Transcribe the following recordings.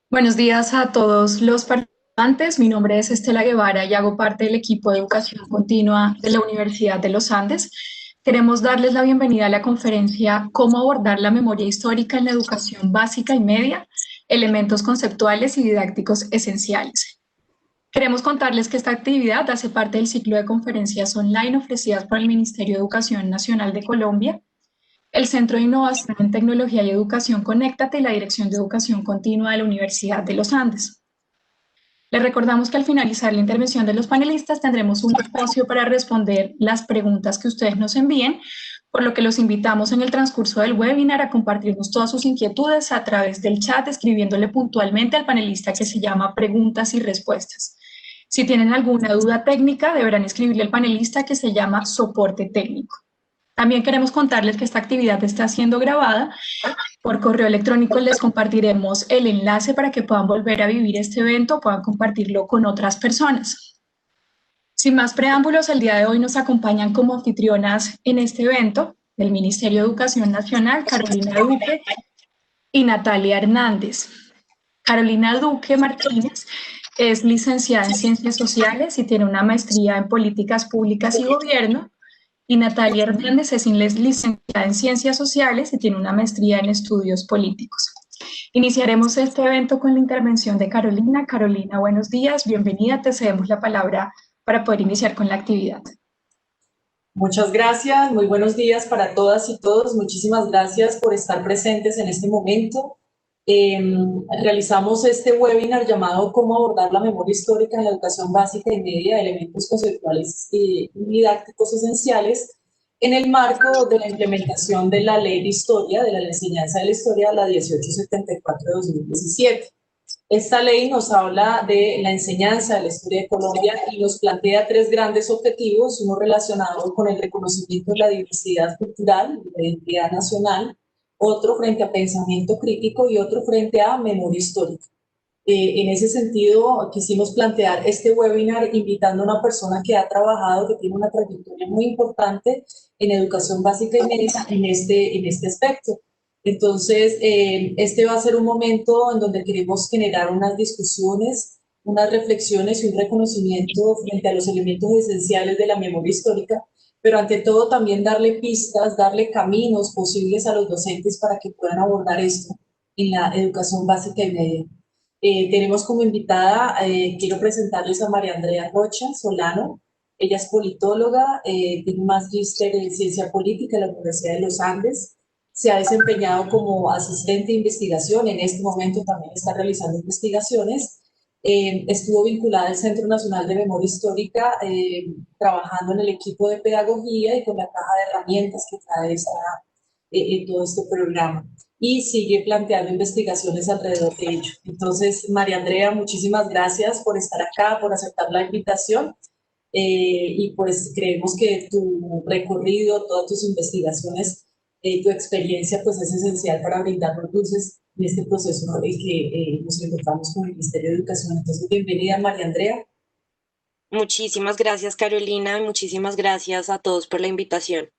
Buenos días a todos los participantes. Mi nombre es Estela Guevara y hago parte del equipo de educación continua de la Universidad de los Andes. Queremos darles la bienvenida a la conferencia Cómo abordar la memoria histórica en la educación básica y media, elementos conceptuales y didácticos esenciales. Queremos contarles que esta actividad hace parte del ciclo de conferencias online ofrecidas por el Ministerio de Educación Nacional de Colombia, el Centro de Innovación en Tecnología y Educación Conéctate y la Dirección de Educación Continua de la Universidad de los Andes. Les recordamos que al finalizar la intervención de los panelistas tendremos un espacio para responder las preguntas que ustedes nos envíen, por lo que los invitamos en el transcurso del webinar a compartirnos todas sus inquietudes a través del chat, escribiéndole puntualmente al panelista que se llama Preguntas y Respuestas. Si tienen alguna duda técnica, deberán escribirle al panelista que se llama Soporte Técnico. También queremos contarles que esta actividad está siendo grabada. Por correo electrónico les compartiremos el enlace para que puedan volver a vivir este evento, puedan compartirlo con otras personas. Sin más preámbulos, el día de hoy nos acompañan como anfitrionas en este evento del Ministerio de Educación Nacional, Carolina Duque y Natalia Hernández. Carolina Duque Martínez es licenciada en Ciencias Sociales y tiene una maestría en Políticas Públicas y Gobierno. Y Natalia Hernández es licenciada en Ciencias Sociales y tiene una maestría en Estudios Políticos. Iniciaremos este evento con la intervención de Carolina. Carolina, buenos días, bienvenida, te cedemos la palabra para poder iniciar con la actividad. Muchas gracias, muy buenos días para todas y todos. Muchísimas gracias por estar presentes en este momento. Realizamos este webinar llamado Cómo abordar la memoria histórica en la educación básica y media, elementos conceptuales y didácticos esenciales, en el marco de la implementación de la Ley de Historia, de la Enseñanza de la Historia, la 1874 de 2017. Esta ley nos habla de la enseñanza de la historia de Colombia y nos plantea tres grandes objetivos, uno relacionado con el reconocimiento de la diversidad cultural, de la identidad nacional, otro frente a pensamiento crítico y otro frente a memoria histórica. En ese sentido, quisimos plantear este webinar invitando a una persona que ha trabajado, que tiene una trayectoria muy importante en educación básica y media en este aspecto. Entonces, este va a ser un momento en donde queremos generar unas discusiones, unas reflexiones y un reconocimiento frente a los elementos esenciales de la memoria histórica, pero ante todo también darle pistas, darle caminos posibles a los docentes para que puedan abordar esto en la educación básica y media. Tenemos como invitada, quiero presentarles a María Andrea Rocha Solano. Ella es politóloga, tiene un magíster en ciencia política en la Universidad de los Andes. Se ha desempeñado como asistente de investigación, en este momento también está realizando investigaciones. Estuvo vinculada al Centro Nacional de Memoria Histórica, trabajando en el equipo de pedagogía y con la caja de herramientas que trae todo este programa y sigue planteando investigaciones alrededor de ello. Entonces, María Andrea, muchísimas gracias por estar acá, por aceptar la invitación. Y pues creemos que tu recorrido, todas tus investigaciones, tu experiencia, pues es esencial para brindarnos luces en este proceso, ¿no?, en que nos encontramos con el Ministerio de Educación. Entonces, bienvenida, María Andrea. Muchísimas gracias, Carolina, y muchísimas gracias a todos por la invitación.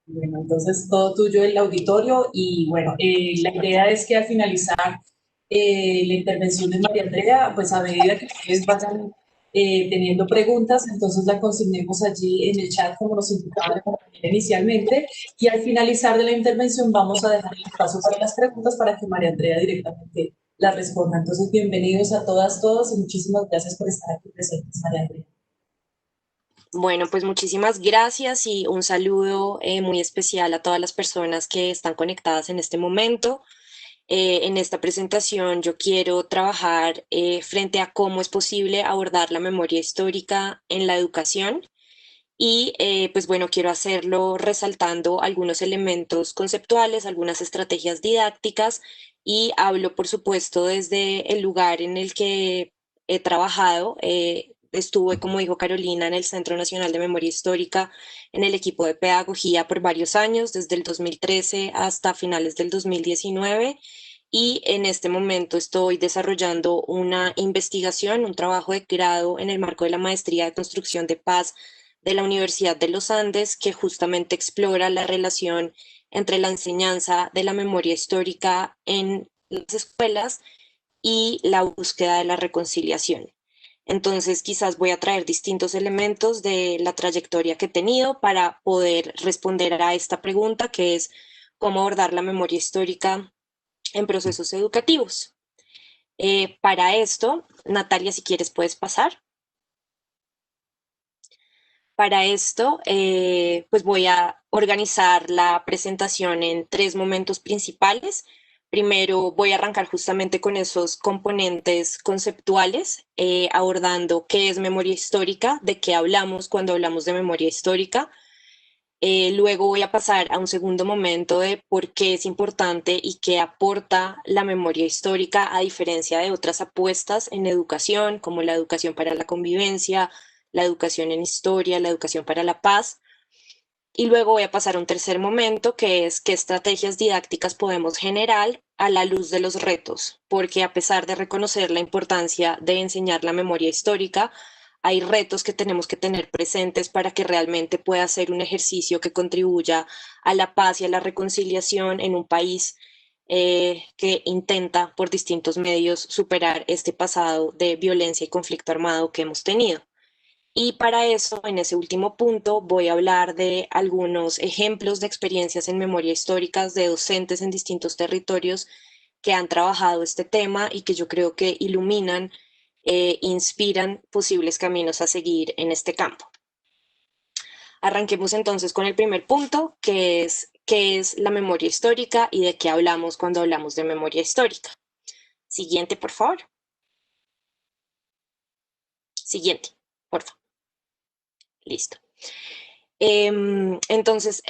Bueno, entonces todo tuyo el auditorio y bueno, la idea es que al finalizar la intervención de María Andrea, pues a medida que ustedes vayan teniendo preguntas, entonces la consignemos allí en el chat como nos indicaba la compañera inicialmente y al finalizar de la intervención vamos a dejar el espacio para las preguntas para que María Andrea directamente las responda. Entonces, bienvenidos a todas, todos y muchísimas gracias por estar aquí presentes, María Andrea. Bueno, pues muchísimas gracias y un saludo muy especial a todas las personas que están conectadas en este momento. En esta presentación yo quiero trabajar frente a cómo es posible abordar la memoria histórica en la educación y pues bueno, quiero hacerlo resaltando algunos elementos conceptuales, algunas estrategias didácticas y hablo por supuesto desde el lugar en el que he trabajado. Estuve, como dijo Carolina, en el Centro Nacional de Memoria Histórica, en el equipo de pedagogía por varios años, desde el 2013 hasta finales del 2019. Y en este momento estoy desarrollando una investigación, un trabajo de grado en el marco de la Maestría de Construcción de Paz de la Universidad de los Andes, que justamente explora la relación entre la enseñanza de la memoria histórica en las escuelas y la búsqueda de la reconciliación. Entonces, quizás voy a traer distintos elementos de la trayectoria que he tenido para poder responder a esta pregunta, que es cómo abordar la memoria histórica en procesos educativos. Para esto, Natalia, si quieres, puedes pasar. Para esto, pues voy a organizar la presentación en tres momentos principales. Primero voy a arrancar justamente con esos componentes conceptuales, abordando qué es memoria histórica, de qué hablamos cuando hablamos de memoria histórica. Luego voy a pasar a un segundo momento de por qué es importante y qué aporta la memoria histórica a diferencia de otras apuestas en educación, como la educación para la convivencia, la educación en historia, la educación para la paz. Y luego voy a pasar a un tercer momento, que es qué estrategias didácticas podemos generar a la luz de los retos, porque a pesar de reconocer la importancia de enseñar la memoria histórica, hay retos que tenemos que tener presentes para que realmente pueda ser un ejercicio que contribuya a la paz y a la reconciliación en un país que intenta por distintos medios superar este pasado de violencia y conflicto armado que hemos tenido. Y para eso, en ese último punto, voy a hablar de algunos ejemplos de experiencias en memoria históricas de docentes en distintos territorios que han trabajado este tema y que yo creo que iluminan, inspiran posibles caminos a seguir en este campo. Arranquemos entonces con el primer punto, que es qué es la memoria histórica y de qué hablamos cuando hablamos de memoria histórica. Siguiente, por favor. Siguiente, por favor. Listo. Entonces,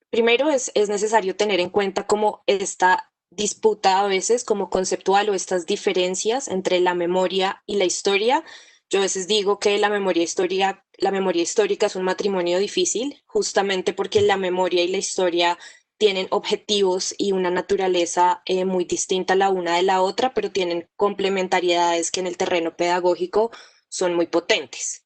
primero es necesario tener en cuenta cómo esta disputa a veces como conceptual o estas diferencias entre la memoria y la historia. Yo a veces digo que la memoria histórica es un matrimonio difícil, justamente porque la memoria y la historia tienen objetivos y una naturaleza muy distinta la una de la otra, pero tienen complementariedades que en el terreno pedagógico son muy potentes.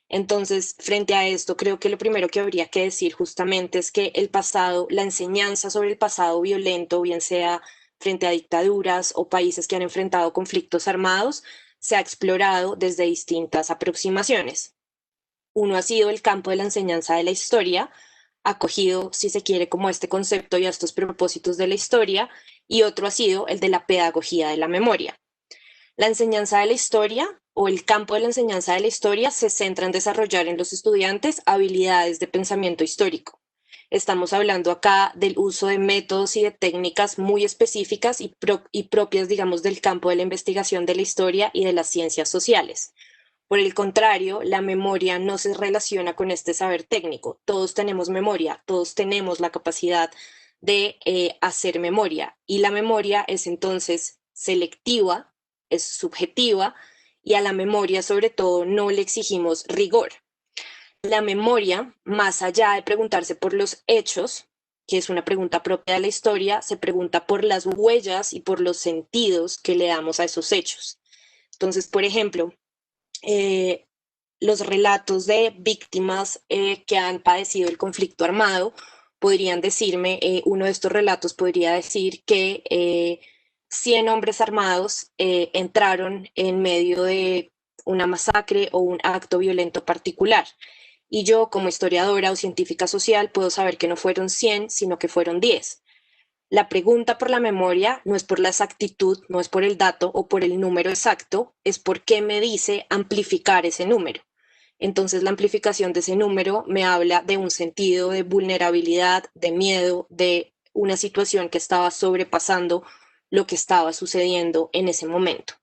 Entonces, frente a esto, creo que lo primero que habría que decir justamente es que el pasado, la enseñanza sobre el pasado violento, bien sea frente a dictaduras o países que han enfrentado conflictos armados, se ha explorado desde distintas aproximaciones. Uno ha sido el campo de la enseñanza de la historia, acogido, si se quiere, como este concepto y a estos propósitos de la historia, y otro ha sido el de la pedagogía de la memoria. La enseñanza de la historia o el campo de la enseñanza de la historia se centra en desarrollar en los estudiantes habilidades de pensamiento histórico. Estamos hablando acá del uso de métodos y de técnicas muy específicas y propias, digamos, del campo de la investigación de la historia y de las ciencias sociales. Por el contrario, la memoria no se relaciona con este saber técnico. Todos tenemos memoria, todos tenemos la capacidad de hacer memoria y la memoria es entonces selectiva, es subjetiva y a la memoria sobre todo no le exigimos rigor. La memoria, más allá de preguntarse por los hechos, que es una pregunta propia de la historia, se pregunta por las huellas y por los sentidos que le damos a esos hechos. Entonces, por ejemplo, eh, los relatos de víctimas que han padecido el conflicto armado podrían decirme, uno de estos relatos podría decir que 100 hombres armados entraron en medio de una masacre o un acto violento particular. Y yo, como historiadora o científica social, puedo saber que no fueron 100, sino que fueron 10. La pregunta por la memoria no es por la exactitud, no es por el dato o por el número exacto, es por qué me dice amplificar ese número. Entonces la amplificación de ese número me habla de un sentido de vulnerabilidad, de miedo, de una situación que estaba sobrepasando lo que estaba sucediendo en ese momento.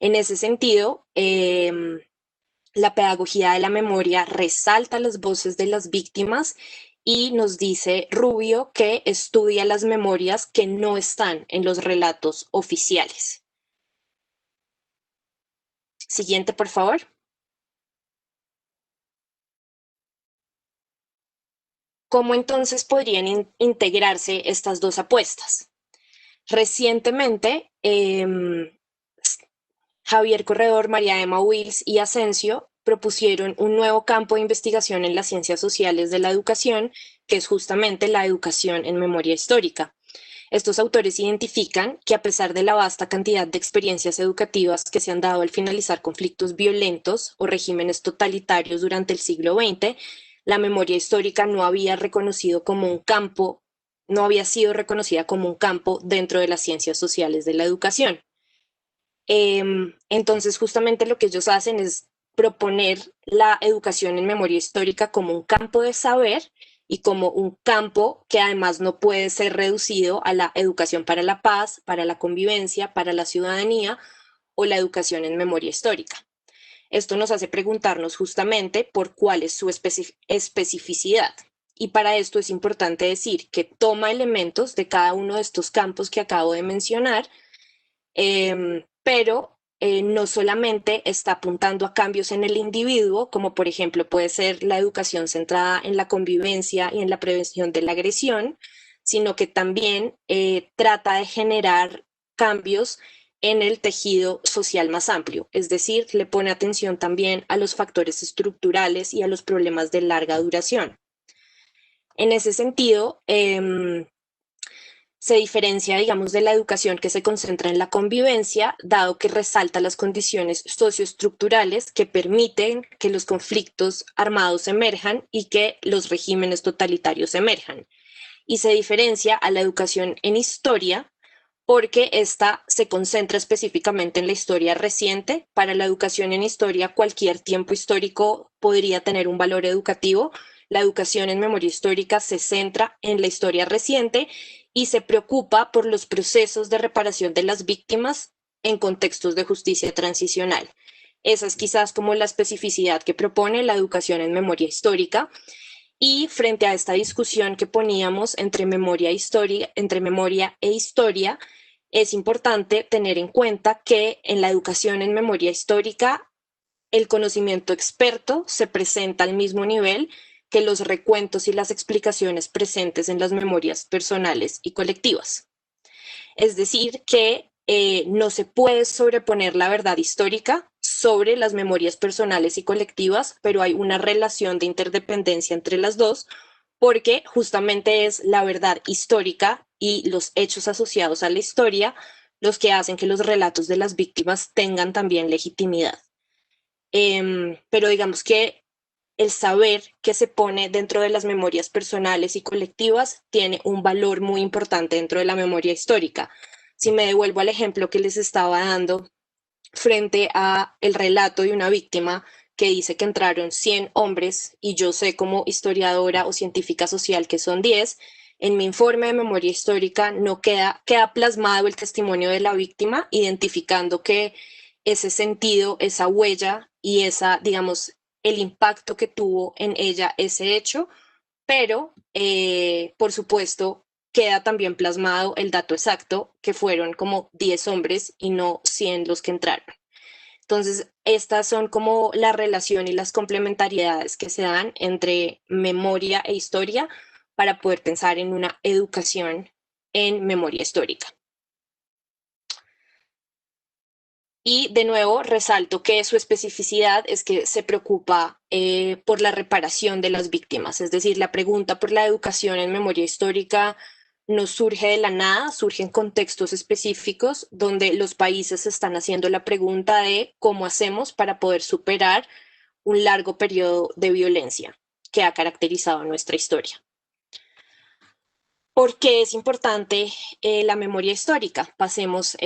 En ese sentido, la pedagogía de la memoria resalta las voces de las víctimas y nos dice Rubio que estudia las memorias que no están en los relatos oficiales. Siguiente, por favor. ¿Cómo entonces podrían integrarse estas dos apuestas? Recientemente, Javier Corredor, María Emma Wills y Asensio propusieron un nuevo campo de investigación en las ciencias sociales de la educación, que es justamente la educación en memoria histórica. Estos autores identifican que a pesar de la vasta cantidad de experiencias educativas que se han dado al finalizar conflictos violentos o regímenes totalitarios durante el siglo XX, la memoria histórica no había reconocido como un campo, no había sido reconocida como un campo dentro de las ciencias sociales de la educación. Entonces, justamente lo que ellos hacen es proponer la educación en memoria histórica como un campo de saber y como un campo que además no puede ser reducido a la educación para la paz, para la convivencia, para la ciudadanía o la educación en memoria histórica. Esto nos hace preguntarnos justamente por cuál es su especificidad. Y para esto es importante decir que toma elementos de cada uno de estos campos que acabo de mencionar, pero no solamente está apuntando a cambios en el individuo, como por ejemplo puede ser la educación centrada en la convivencia y en la prevención de la agresión, sino que también trata de generar cambios en el tejido social más amplio, es decir, le pone atención también a los factores estructurales y a los problemas de larga duración. En ese sentido, se diferencia, digamos, de la educación que se concentra en la convivencia, dado que resalta las condiciones socioestructurales que permiten que los conflictos armados emerjan y que los regímenes totalitarios emerjan. Y se diferencia a la educación en historia, porque esta se concentra específicamente en la historia reciente. Para la educación en historia, cualquier tiempo histórico podría tener un valor educativo. La educación en memoria histórica se centra en la historia reciente y se preocupa por los procesos de reparación de las víctimas en contextos de justicia transicional. Esa es quizás como la especificidad que propone la educación en memoria histórica. Y frente a esta discusión que poníamos entre memoria e historia, es importante tener en cuenta que en la educación en memoria histórica, el conocimiento experto se presenta al mismo nivel que los recuentos y las explicaciones presentes en las memorias personales y colectivas. Es decir, que no se puede sobreponer la verdad histórica sobre las memorias personales y colectivas, pero hay una relación de interdependencia entre las dos, porque justamente es la verdad histórica y los hechos asociados a la historia los que hacen que los relatos de las víctimas tengan también legitimidad. Pero digamos que el saber que se pone dentro de las memorias personales y colectivas tiene un valor muy importante dentro de la memoria histórica. Si me devuelvo al ejemplo que les estaba dando frente a el relato de una víctima que dice que entraron 100 hombres y yo sé como historiadora o científica social que son 10, en mi informe de memoria histórica no queda plasmado el testimonio de la víctima, identificando que ese sentido, esa huella y esa, digamos, el impacto que tuvo en ella ese hecho, pero por supuesto queda también plasmado el dato exacto, que fueron como 10 hombres y no 100 los que entraron. Entonces, estas son como la relación y las complementariedades que se dan entre memoria e historia para poder pensar en una educación en memoria histórica. Y de nuevo, resalto que su especificidad es que se preocupa por la reparación de las víctimas, es decir, la pregunta por la educación en memoria histórica no surge de la nada, surge en contextos específicos donde los países están haciendo la pregunta de cómo hacemos para poder superar un largo periodo de violencia que ha caracterizado nuestra historia. ¿Por qué es importante la memoria histórica? Pasemos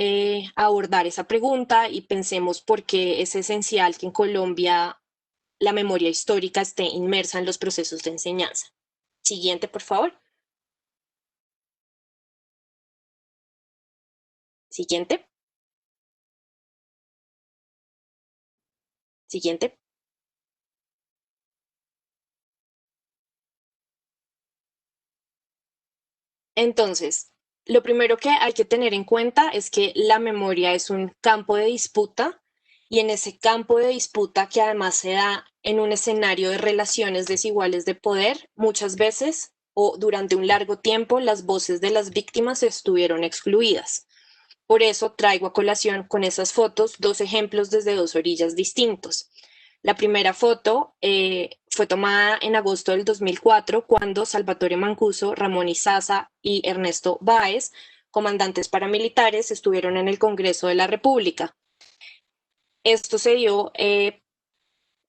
a abordar esa pregunta y pensemos por qué es esencial que en Colombia la memoria histórica esté inmersa en los procesos de enseñanza. Siguiente, por favor. Siguiente. Siguiente. Entonces, lo primero que hay que tener en cuenta es que la memoria es un campo de disputa y en ese campo de disputa que además se da en un escenario de relaciones desiguales de poder, muchas veces o durante un largo tiempo las voces de las víctimas estuvieron excluidas. Por eso traigo a colación con esas fotos dos ejemplos desde dos orillas distintos. La primera foto fue tomada en agosto del 2004 cuando Salvatore Mancuso, Ramón Isaza y Ernesto Báez comandantes paramilitares estuvieron en el Congreso de la República. Esto se dio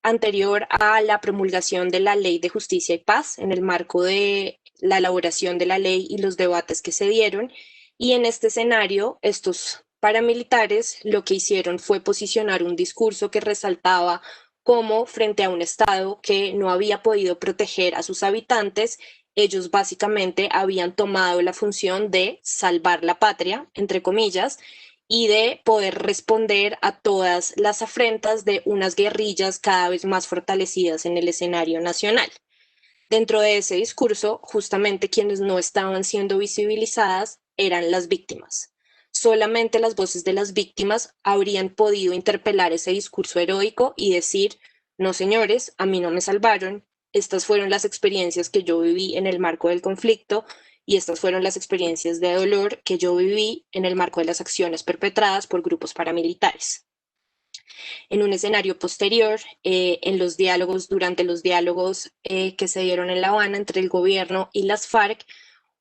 anterior a la promulgación de la Ley de Justicia y Paz, en el marco de la elaboración de la ley y los debates que se dieron. Y en este escenario, estos paramilitares lo que hicieron fue posicionar un discurso que resaltaba cómo frente a un Estado que no había podido proteger a sus habitantes, ellos básicamente habían tomado la función de salvar la patria, entre comillas, y de poder responder a todas las afrentas de unas guerrillas cada vez más fortalecidas en el escenario nacional. Dentro de ese discurso, justamente quienes no estaban siendo visibilizadas eran las víctimas. Solamente las voces de las víctimas habrían podido interpelar ese discurso heroico y decir, no señores, a mí no me salvaron, estas fueron las experiencias que yo viví en el marco del conflicto y estas fueron las experiencias de dolor que yo viví en el marco de las acciones perpetradas por grupos paramilitares. En un escenario posterior, durante los diálogos que se dieron en La Habana entre el gobierno y las FARC,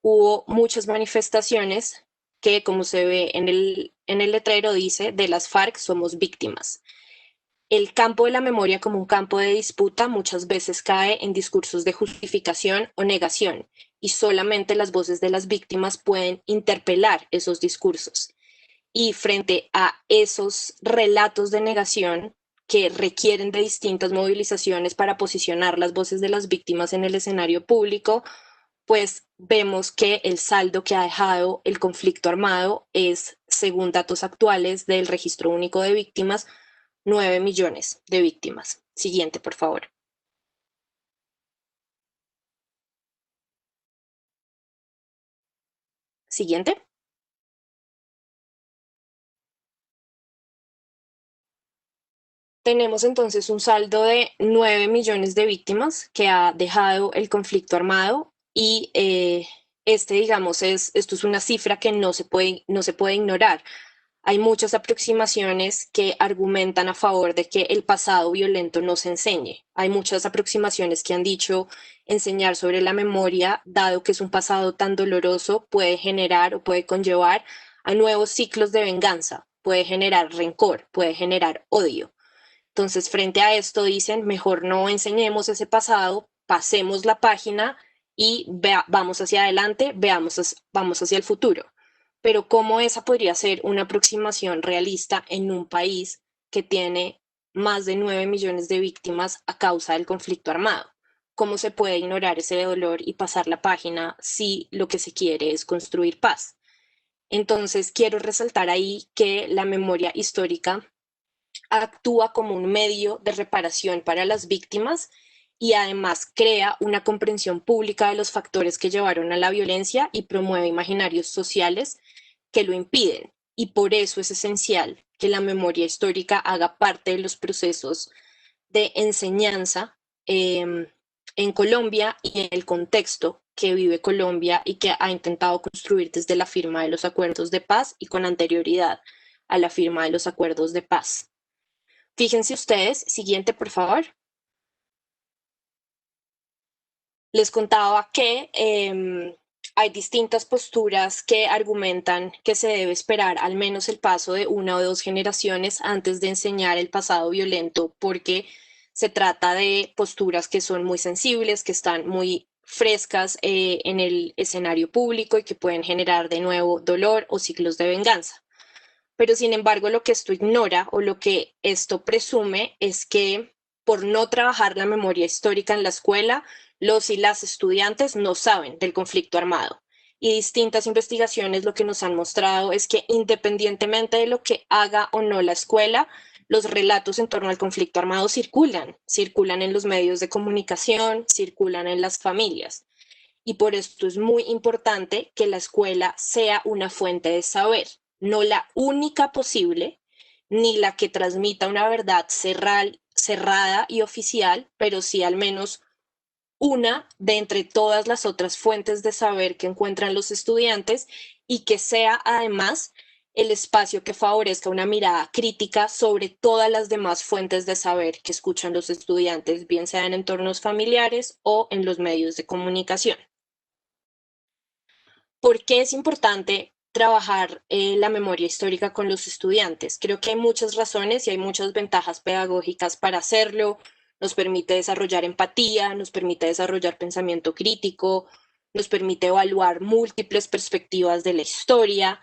hubo muchas manifestaciones que, como se ve en el letrero, dice, de las FARC somos víctimas. El campo de la memoria como un campo de disputa muchas veces cae en discursos de justificación o negación, y solamente las voces de las víctimas pueden interpelar esos discursos. Y frente a esos relatos de negación que requieren de distintas movilizaciones para posicionar las voces de las víctimas en el escenario público, pues vemos que el saldo que ha dejado el conflicto armado es, según datos actuales del Registro Único de Víctimas, 9 millones de víctimas. Siguiente, por favor. Siguiente. Tenemos entonces un saldo de 9 millones de víctimas que ha dejado el conflicto armado y digamos, esto es una cifra que no se puede ignorar. Hay muchas aproximaciones que argumentan a favor de que el pasado violento no se enseñe. Hay muchas aproximaciones que han dicho enseñar sobre la memoria, dado que es un pasado tan doloroso, puede generar o puede conllevar a nuevos ciclos de venganza, puede generar rencor, puede generar odio. Entonces, frente a esto dicen, mejor no enseñemos ese pasado, pasemos la página y vamos hacia adelante, vamos hacia el futuro. Pero ¿cómo esa podría ser una aproximación realista en un país que tiene más de 9 millones de víctimas a causa del conflicto armado? ¿Cómo se puede ignorar ese dolor y pasar la página si lo que se quiere es construir paz? Entonces, quiero resaltar ahí que la memoria histórica actúa como un medio de reparación para las víctimas y además crea una comprensión pública de los factores que llevaron a la violencia y promueve imaginarios sociales que lo impiden. Y por eso es esencial que la memoria histórica haga parte de los procesos de enseñanza en Colombia y en el contexto que vive Colombia y que ha intentado construir desde la firma de los acuerdos de paz y con anterioridad a la firma de los acuerdos de paz. Fíjense ustedes, siguiente por favor. Les contaba que hay distintas posturas que argumentan que se debe esperar al menos el paso de una o dos generaciones antes de enseñar el pasado violento, porque se trata de posturas que son muy sensibles, que están muy frescas en el escenario público y que pueden generar de nuevo dolor o ciclos de venganza. Pero sin embargo, lo que esto ignora o lo que esto presume es que por no trabajar la memoria histórica en la escuela, los y las estudiantes no saben del conflicto armado. Y distintas investigaciones lo que nos han mostrado es que independientemente de lo que haga o no la escuela, los relatos en torno al conflicto armado circulan en los medios de comunicación, circulan en las familias. Y por esto es muy importante que la escuela sea una fuente de saber, no la única posible, ni la que transmita una verdad cerrada y oficial, pero sí al menos una de entre todas las otras fuentes de saber que encuentran los estudiantes y que sea además el espacio que favorezca una mirada crítica sobre todas las demás fuentes de saber que escuchan los estudiantes, bien sea en entornos familiares o en los medios de comunicación. ¿Por qué es importante trabajar la memoria histórica con los estudiantes? Creo que hay muchas razones y hay muchas ventajas pedagógicas para hacerlo. Nos permite desarrollar empatía, nos permite desarrollar pensamiento crítico, nos permite evaluar múltiples perspectivas de la historia,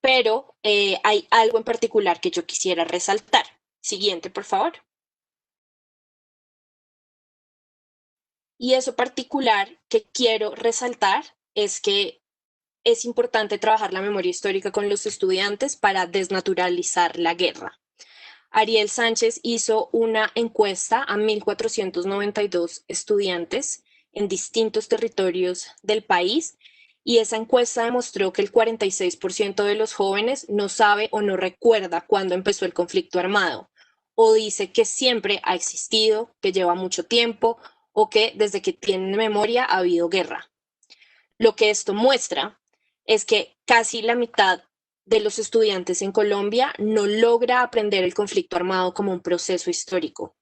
pero hay algo en particular que yo quisiera resaltar. Siguiente, por favor. Y eso particular que quiero resaltar es que es importante trabajar la memoria histórica con los estudiantes para desnaturalizar la guerra. Ariel Sánchez hizo una encuesta a 1.492 estudiantes en distintos territorios del país y esa encuesta demostró que el 46% de los jóvenes no sabe o no recuerda cuándo empezó el conflicto armado o dice que siempre ha existido, que lleva mucho tiempo o que desde que tienen memoria ha habido guerra. Lo que esto muestra es que casi la mitad de los estudiantes en Colombia no logra aprender el conflicto armado como un proceso histórico.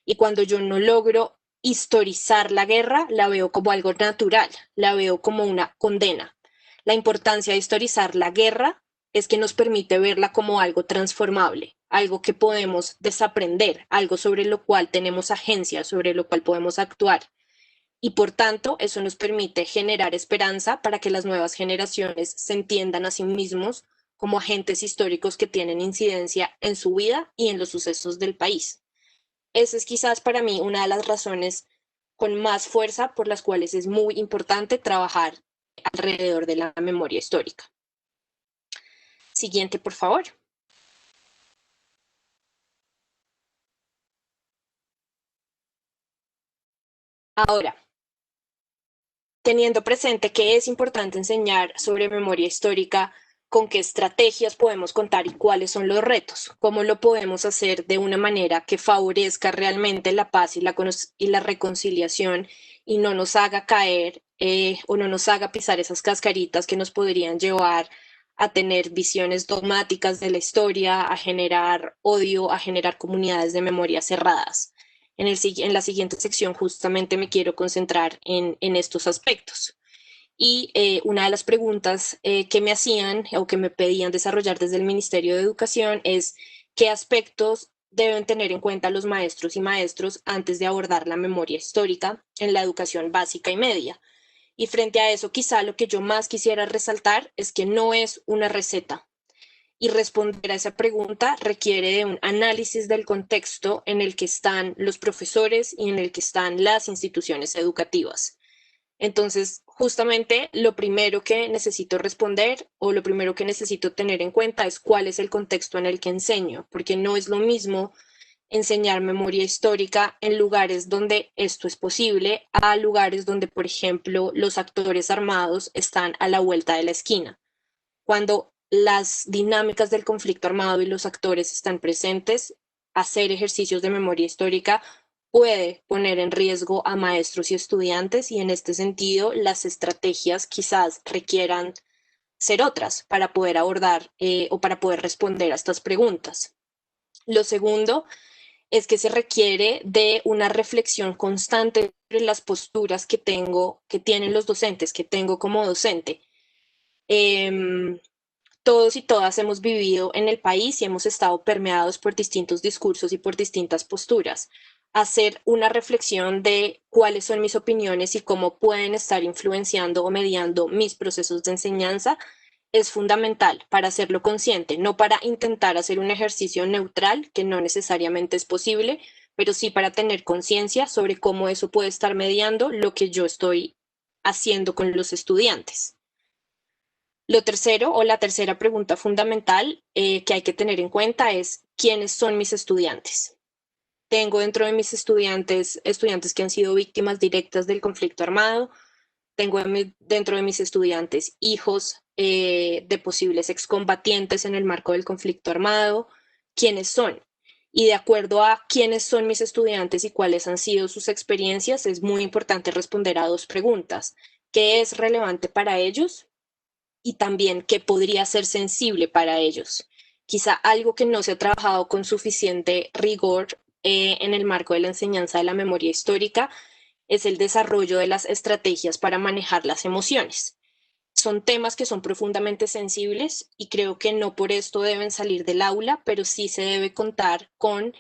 Y cuando yo no logro historizar la guerra, la veo como algo natural, la veo como una condena. La importancia de historizar la guerra es que nos permite verla como algo transformable, algo que podemos desaprender, algo sobre lo cual tenemos agencia, sobre lo cual podemos actuar. Y por tanto, eso nos permite generar esperanza para que las nuevas generaciones se entiendan a sí mismos como agentes históricos que tienen incidencia en su vida y en los sucesos del país. Esa es quizás para mí una de las razones con más fuerza por las cuales es muy importante trabajar alrededor de la memoria histórica. Siguiente, por favor. Ahora, teniendo presente que es importante enseñar sobre memoria histórica, con qué estrategias podemos contar y cuáles son los retos, cómo lo podemos hacer de una manera que favorezca realmente la paz y la reconciliación y no nos haga caer o no nos haga pisar esas cascaritas que nos podrían llevar a tener visiones dogmáticas de la historia, a generar odio, a generar comunidades de memoria cerradas. En la siguiente sección justamente me quiero concentrar en estos aspectos. Y una de las preguntas que me hacían o que me pedían desarrollar desde el Ministerio de Educación es qué aspectos deben tener en cuenta los maestros y maestros antes de abordar la memoria histórica en la educación básica y media. Y frente a eso, quizá lo que yo más quisiera resaltar es que no es una receta, y responder a esa pregunta requiere de un análisis del contexto en el que están los profesores y en el que están las instituciones educativas. Entonces, justamente lo primero que necesito responder o lo primero que necesito tener en cuenta es cuál es el contexto en el que enseño, porque no es lo mismo enseñar memoria histórica en lugares donde esto es posible a lugares donde, por ejemplo, los actores armados están a la vuelta de la esquina. Cuando las dinámicas del conflicto armado y los actores están presentes, hacer ejercicios de memoria histórica puede poner en riesgo a maestros y estudiantes y en este sentido las estrategias quizás requieran ser otras para poder abordar o para poder responder a estas preguntas. Lo segundo es que se requiere de una reflexión constante sobre las posturas que tienen los docentes, que tengo como docente. Eh, Todos y todas hemos vivido en el país y hemos estado permeados por distintos discursos y por distintas posturas. Hacer una reflexión de cuáles son mis opiniones y cómo pueden estar influenciando o mediando mis procesos de enseñanza es fundamental para hacerlo consciente, no para intentar hacer un ejercicio neutral, que no necesariamente es posible, pero sí para tener conciencia sobre cómo eso puede estar mediando lo que yo estoy haciendo con los estudiantes. Lo tercero o la tercera pregunta fundamental que hay que tener en cuenta es quiénes son mis estudiantes. Tengo dentro de mis estudiantes que han sido víctimas directas del conflicto armado. Tengo dentro de mis estudiantes hijos de posibles excombatientes en el marco del conflicto armado. ¿Quiénes son? Y de acuerdo a quiénes son mis estudiantes y cuáles han sido sus experiencias, es muy importante responder a dos preguntas. ¿Qué es relevante para ellos? Y también qué podría ser sensible para ellos. Quizá algo que no se ha trabajado con suficiente rigor en el marco de la enseñanza de la memoria histórica es el desarrollo de las estrategias para manejar las emociones. son temas que son profundamente sensibles y creo que no por esto deben salir del aula, pero sí se debe contar con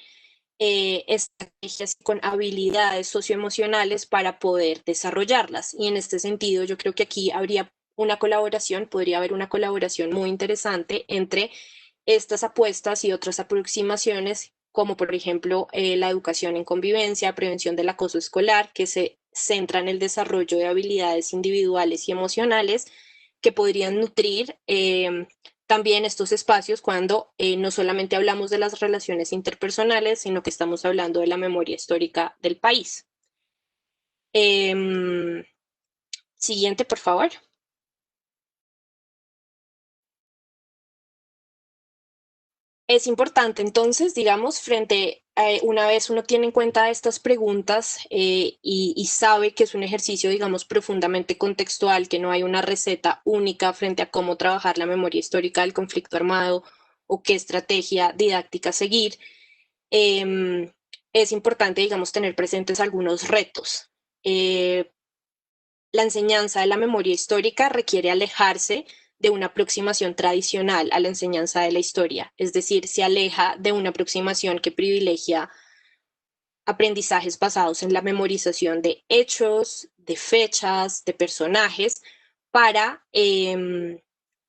estrategias, con habilidades socioemocionales para poder desarrollarlas. Y en este sentido, yo creo que aquí habría una colaboración, podría haber una colaboración muy interesante entre estas apuestas y otras aproximaciones, como por ejemplo la educación en convivencia, prevención del acoso escolar, que se centra en el desarrollo de habilidades individuales y emocionales que podrían nutrir también estos espacios cuando no solamente hablamos de las relaciones interpersonales, sino que estamos hablando de la memoria histórica del país. Siguiente, por favor. Es importante entonces, digamos, una vez uno tiene en cuenta estas preguntas y sabe que es un ejercicio, digamos, profundamente contextual, que no hay una receta única frente a cómo trabajar la memoria histórica del conflicto armado o qué estrategia didáctica seguir, es importante, digamos, tener presentes algunos retos. La enseñanza de la memoria histórica requiere alejarse de una aproximación tradicional a la enseñanza de la historia, es decir, se aleja de una aproximación que privilegia aprendizajes basados en la memorización de hechos, de fechas, de personajes, para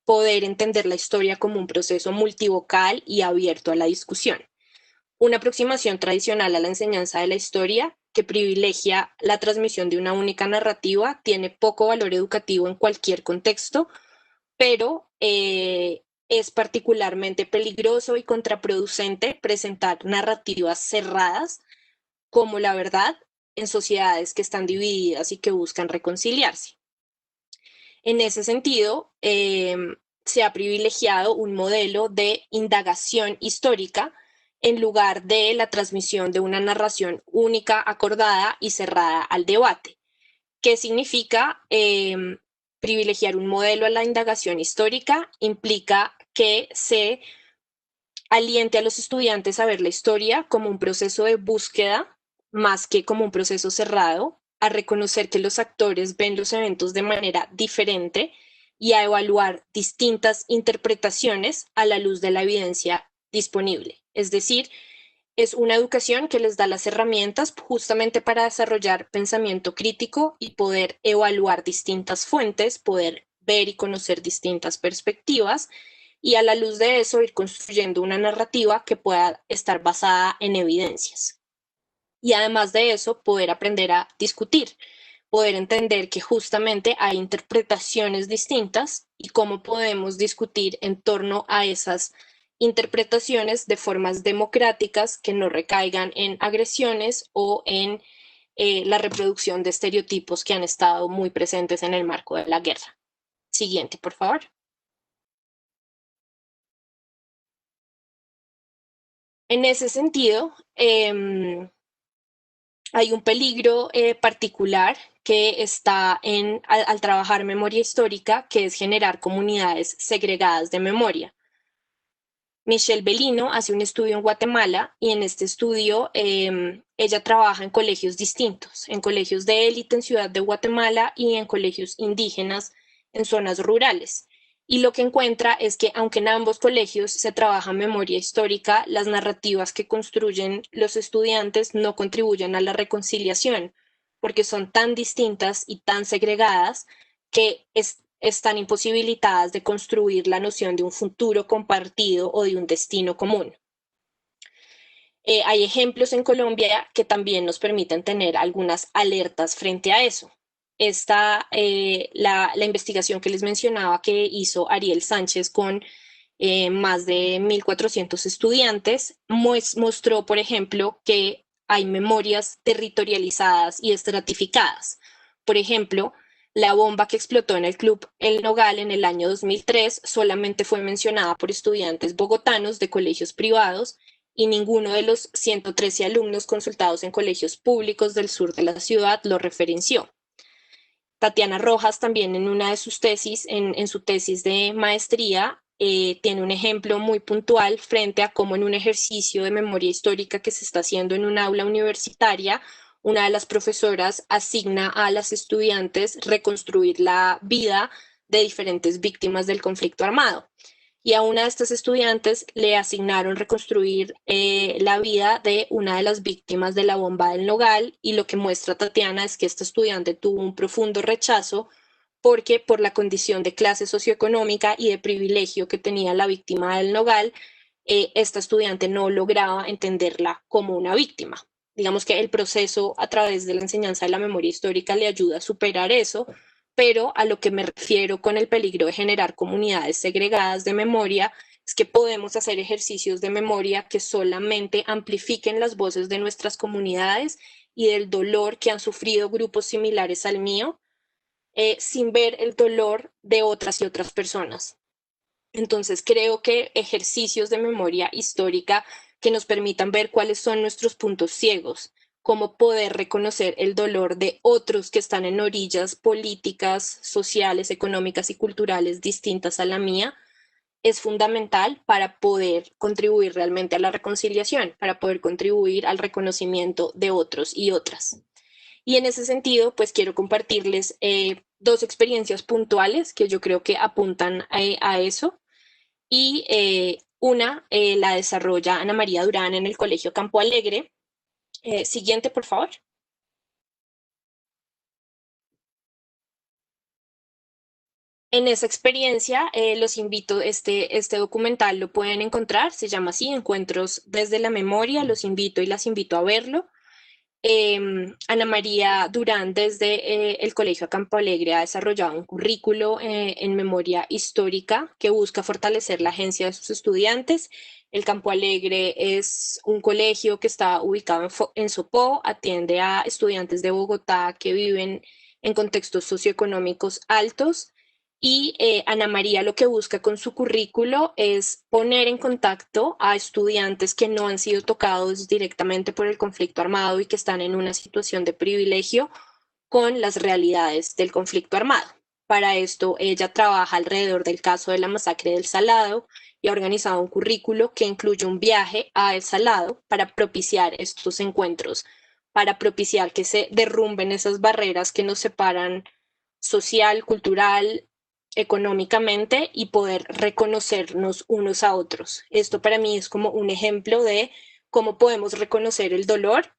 poder entender la historia como un proceso multivocal y abierto a la discusión. Una aproximación tradicional a la enseñanza de la historia que privilegia la transmisión de una única narrativa tiene poco valor educativo en cualquier contexto, pero es particularmente peligroso y contraproducente presentar narrativas cerradas como la verdad en sociedades que están divididas y que buscan reconciliarse. En ese sentido, se ha privilegiado un modelo de indagación histórica en lugar de la transmisión de una narración única, acordada y cerrada al debate. ¿Qué significa privilegiar un modelo a la indagación histórica? Implica que se aliente a los estudiantes a ver la historia como un proceso de búsqueda más que como un proceso cerrado, a reconocer que los actores ven los eventos de manera diferente y a evaluar distintas interpretaciones a la luz de la evidencia disponible. Es decir, es una educación que les da las herramientas justamente para desarrollar pensamiento crítico y poder evaluar distintas fuentes, poder ver y conocer distintas perspectivas y a la luz de eso ir construyendo una narrativa que pueda estar basada en evidencias. Y además de eso, poder aprender a discutir, poder entender que justamente hay interpretaciones distintas y cómo podemos discutir en torno a esas interpretaciones de formas democráticas que no recaigan en agresiones o en la reproducción de estereotipos que han estado muy presentes en el marco de la guerra. Siguiente, por favor. En ese sentido, hay un peligro particular que está al trabajar memoria histórica, que es generar comunidades segregadas de memoria. Michelle Bellino hace un estudio en Guatemala y en este estudio ella trabaja en colegios distintos, en colegios de élite en Ciudad de Guatemala y en colegios indígenas en zonas rurales. Y lo que encuentra es que aunque en ambos colegios se trabaja memoria histórica, las narrativas que construyen los estudiantes no contribuyen a la reconciliación, porque son tan distintas y tan segregadas que están imposibilitadas de construir la noción de un futuro compartido o de un destino común. Hay ejemplos en Colombia que también nos permiten tener algunas alertas frente a eso. La investigación que les mencionaba que hizo Ariel Sánchez con más de 1.400 estudiantes mostró, por ejemplo, que hay memorias territorializadas y estratificadas. Por ejemplo, la bomba que explotó en el Club El Nogal en el año 2003 solamente fue mencionada por estudiantes bogotanos de colegios privados y ninguno de los 113 alumnos consultados en colegios públicos del sur de la ciudad lo referenció. Tatiana Rojas también en una de sus tesis, en su tesis de maestría, tiene un ejemplo muy puntual frente a cómo en un ejercicio de memoria histórica que se está haciendo en un aula universitaria, una de las profesoras asigna a las estudiantes reconstruir la vida de diferentes víctimas del conflicto armado. Y a una de estas estudiantes le asignaron reconstruir la vida de una de las víctimas de la bomba del Nogal, y lo que muestra Tatiana es que esta estudiante tuvo un profundo rechazo porque por la condición de clase socioeconómica y de privilegio que tenía la víctima del Nogal, esta estudiante no lograba entenderla como una víctima. Digamos que el proceso a través de la enseñanza de la memoria histórica le ayuda a superar eso, pero a lo que me refiero con el peligro de generar comunidades segregadas de memoria es que podemos hacer ejercicios de memoria que solamente amplifiquen las voces de nuestras comunidades y del dolor que han sufrido grupos similares al mío, sin ver el dolor de otras y otras personas. Entonces creo que ejercicios de memoria histórica que nos permitan ver cuáles son nuestros puntos ciegos, cómo poder reconocer el dolor de otros que están en orillas políticas, sociales, económicas y culturales distintas a la mía, es fundamental para poder contribuir realmente a la reconciliación, para poder contribuir al reconocimiento de otros y otras. Y en ese sentido, pues quiero compartirles dos experiencias puntuales que yo creo que apuntan a eso. Y una la desarrolla Ana María Durán en el Colegio Campo Alegre. Siguiente, por favor. En esa experiencia, los invito, este documental lo pueden encontrar, se llama así, Encuentros desde la Memoria, los invito y las invito a verlo. Ana María Durán desde el Colegio Campo Alegre ha desarrollado un currículo en memoria histórica que busca fortalecer la agencia de sus estudiantes. El Campo Alegre es un colegio que está ubicado en Sopó, atiende a estudiantes de Bogotá que viven en contextos socioeconómicos altos. Y Ana María lo que busca con su currículo es poner en contacto a estudiantes que no han sido tocados directamente por el conflicto armado y que están en una situación de privilegio con las realidades del conflicto armado. Para esto, ella trabaja alrededor del caso de la masacre del Salado y ha organizado un currículo que incluye un viaje a El Salado para propiciar estos encuentros, para propiciar que se derrumben esas barreras que nos separan social, cultural, económicamente, y poder reconocernos unos a otros. Esto para mí es como un ejemplo de cómo podemos reconocer el dolor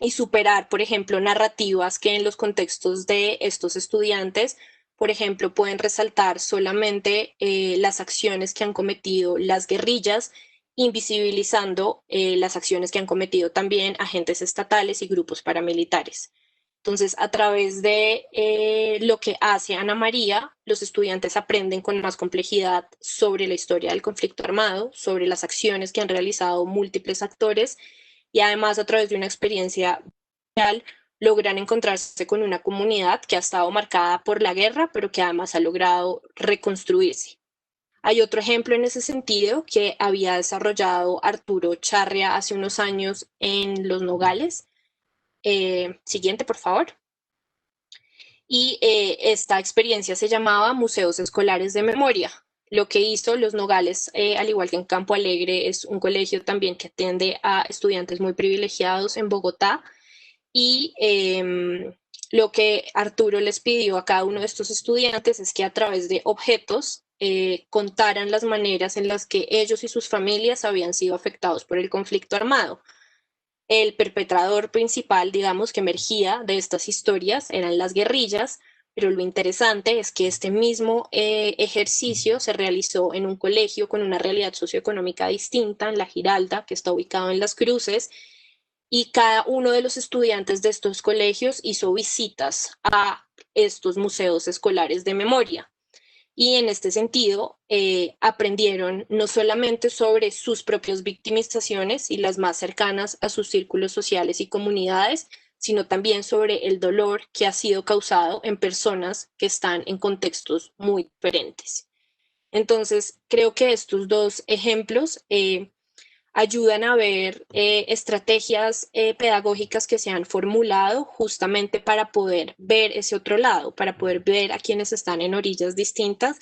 y superar, por ejemplo, narrativas que en los contextos de estos estudiantes, por ejemplo, pueden resaltar solamente las acciones que han cometido las guerrillas, invisibilizando las acciones que han cometido también agentes estatales y grupos paramilitares. Entonces, a través de lo que hace Ana María, los estudiantes aprenden con más complejidad sobre la historia del conflicto armado, sobre las acciones que han realizado múltiples actores, y además a través de una experiencia real logran encontrarse con una comunidad que ha estado marcada por la guerra, pero que además ha logrado reconstruirse. Hay otro ejemplo en ese sentido que había desarrollado Arturo Charria hace unos años en Los Nogales. Siguiente, por favor. Y esta experiencia se llamaba Museos Escolares de Memoria. Lo que hizo Los Nogales, al igual que en Campo Alegre, es un colegio también que atiende a estudiantes muy privilegiados en Bogotá. Y lo que Arturo les pidió a cada uno de estos estudiantes es que a través de objetos contaran las maneras en las que ellos y sus familias habían sido afectados por el conflicto armado. El perpetrador principal, digamos, que emergía de estas historias eran las guerrillas, pero lo interesante es que este mismo ejercicio se realizó en un colegio con una realidad socioeconómica distinta, en La Giralda, que está ubicado en Las Cruces, y cada uno de los estudiantes de estos colegios hizo visitas a estos museos escolares de memoria. Y en este sentido, aprendieron no solamente sobre sus propias victimizaciones y las más cercanas a sus círculos sociales y comunidades, sino también sobre el dolor que ha sido causado en personas que están en contextos muy diferentes. Entonces, creo que estos dos ejemplos ayudan a ver estrategias pedagógicas que se han formulado justamente para poder ver ese otro lado, para poder ver a quienes están en orillas distintas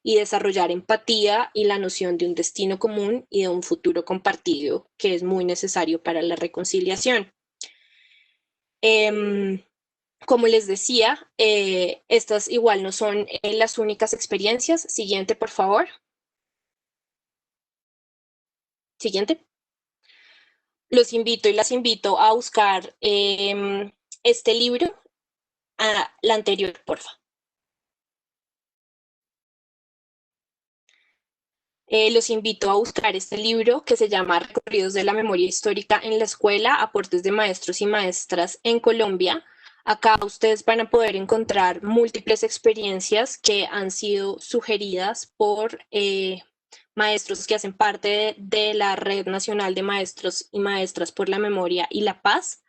y desarrollar empatía y la noción de un destino común y de un futuro compartido que es muy necesario para la reconciliación. Como les decía, estas igual no son las únicas experiencias. Siguiente, por favor. Siguiente. Los invito y las invito a buscar este libro, la anterior, porfa. Los invito a buscar este libro que se llama Recorridos de la Memoria Histórica en la Escuela, aportes de maestros y maestras en Colombia. Acá ustedes van a poder encontrar múltiples experiencias que han sido sugeridas por maestros que hacen parte de la Red Nacional de Maestros y Maestras por la Memoria y la Paz.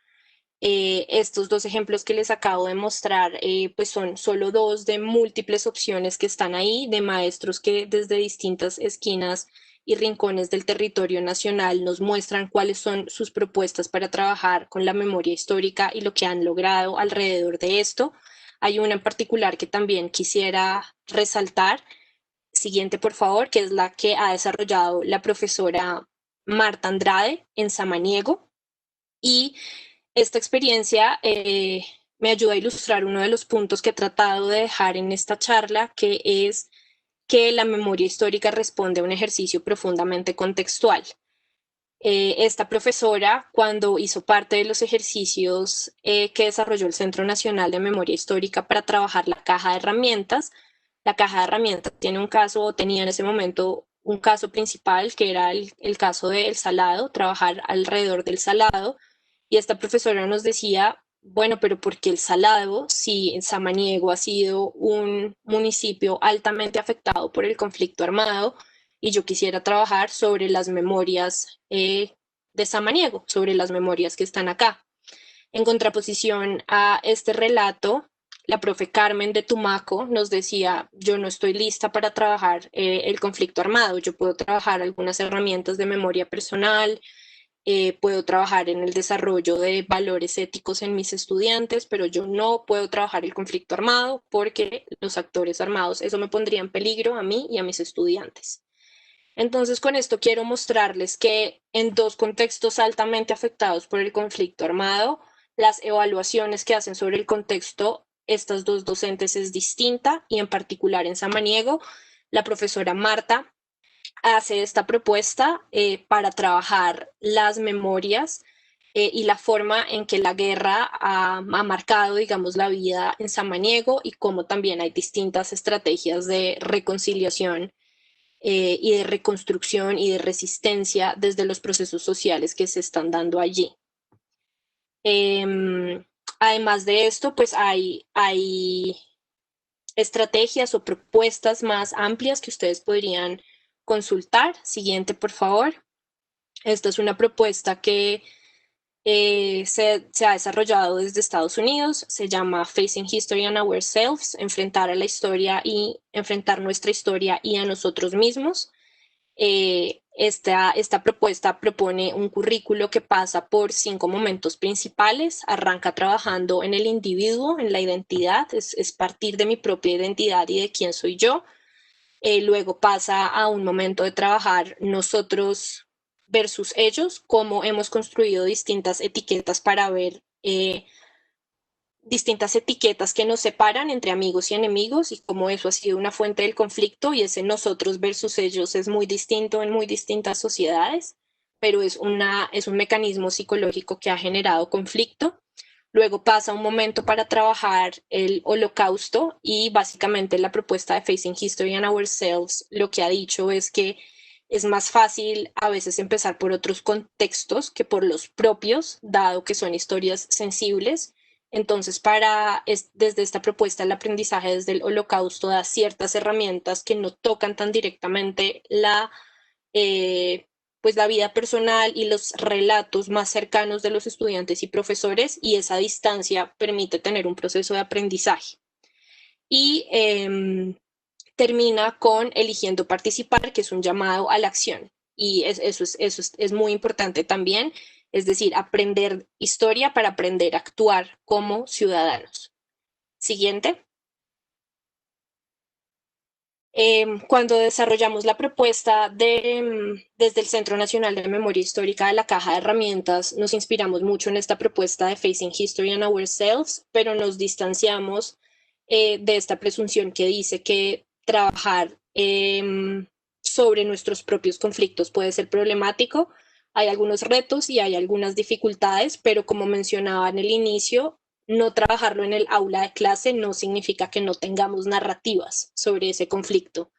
Estos dos ejemplos que les acabo de mostrar, pues son solo dos de múltiples opciones que están ahí, de maestros que desde distintas esquinas y rincones del territorio nacional nos muestran cuáles son sus propuestas para trabajar con la memoria histórica y lo que han logrado alrededor de esto. Hay una en particular que también quisiera resaltar. Siguiente, por favor, que es la que ha desarrollado la profesora Marta Andrade en Samaniego. Y esta experiencia me ayuda a ilustrar uno de los puntos que he tratado de dejar en esta charla, que es que la memoria histórica responde a un ejercicio profundamente contextual. Esta profesora, cuando hizo parte de los ejercicios que desarrolló el Centro Nacional de Memoria Histórica para trabajar la caja de herramientas tiene un caso, o tenía en ese momento un caso principal, que era el caso del salado, trabajar alrededor del salado, y esta profesora nos decía, bueno, pero ¿por qué el Salado, si Samaniego ha sido un municipio altamente afectado por el conflicto armado y yo quisiera trabajar sobre las memorias de Samaniego, sobre las memorias que están acá? En contraposición a este relato, la profe Carmen de Tumaco nos decía, yo no estoy lista para trabajar el conflicto armado, yo puedo trabajar algunas herramientas de memoria personal, puedo trabajar en el desarrollo de valores éticos en mis estudiantes, pero yo no puedo trabajar el conflicto armado porque los actores armados, eso me pondría en peligro a mí y a mis estudiantes. Entonces, con esto quiero mostrarles que en dos contextos altamente afectados por el conflicto armado, las evaluaciones que hacen sobre el contexto estas dos docentes es distinta, y en particular en Samaniego, la profesora Marta hace esta propuesta para trabajar las memorias y la forma en que la guerra ha marcado, digamos, la vida en Samaniego, y cómo también hay distintas estrategias de reconciliación y de reconstrucción y de resistencia desde los procesos sociales que se están dando allí. Además de esto, pues hay estrategias o propuestas más amplias que ustedes podrían consultar. Siguiente, por favor. Esta es una propuesta que se ha desarrollado desde Estados Unidos, se llama Facing History and Ourselves, enfrentar a la historia y enfrentar nuestra historia y a nosotros mismos. Esta propuesta propone un currículo que pasa por 5 momentos principales. Arranca trabajando en el individuo, en la identidad, es partir de mi propia identidad y de quién soy yo. Luego pasa a un momento de trabajar nosotros versus ellos, cómo hemos construido distintas etiquetas para ver distintas etiquetas que nos separan entre amigos y enemigos, y cómo eso ha sido una fuente del conflicto, y ese nosotros versus ellos es muy distinto en muy distintas sociedades, pero es un mecanismo psicológico que ha generado conflicto. Luego pasa un momento para trabajar el holocausto, y básicamente la propuesta de Facing History and Ourselves lo que ha dicho es que es más fácil a veces empezar por otros contextos que por los propios, dado que son historias sensibles. Entonces, desde esta propuesta, el aprendizaje desde el holocausto da ciertas herramientas que no tocan tan directamente eh, pues la vida personal y los relatos más cercanos de los estudiantes y profesores, y esa distancia permite tener un proceso de aprendizaje. Y termina con eligiendo participar, que es un llamado a la acción. Y eso es muy importante también, es decir, aprender historia para aprender a actuar como ciudadanos. Siguiente. Cuando desarrollamos la propuesta desde el Centro Nacional de Memoria Histórica de la Caja de Herramientas, nos inspiramos mucho en esta propuesta de Facing History and Ourselves, pero nos distanciamos de esta presunción que dice que trabajar sobre nuestros propios conflictos puede ser problemático. Hay algunos retos y hay algunas dificultades, pero como mencionaba en el inicio, no trabajarlo en el aula de clase no significa que no tengamos narrativas sobre ese conflicto.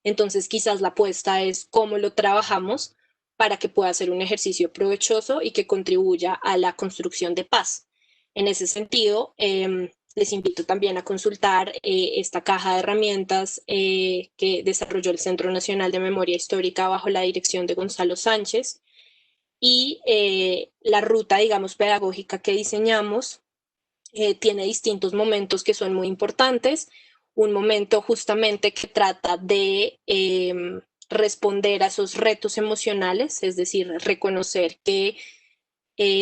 Entonces, quizás la apuesta es cómo lo trabajamos para que pueda ser un ejercicio provechoso y que contribuya a la construcción de paz. En ese sentido, les invito también a consultar esta caja de herramientas que desarrolló el Centro Nacional de Memoria Histórica bajo la dirección de Gonzalo Sánchez y la ruta, digamos, pedagógica que diseñamos tiene distintos momentos que son muy importantes. Un momento justamente que trata de responder a esos retos emocionales, es decir, reconocer que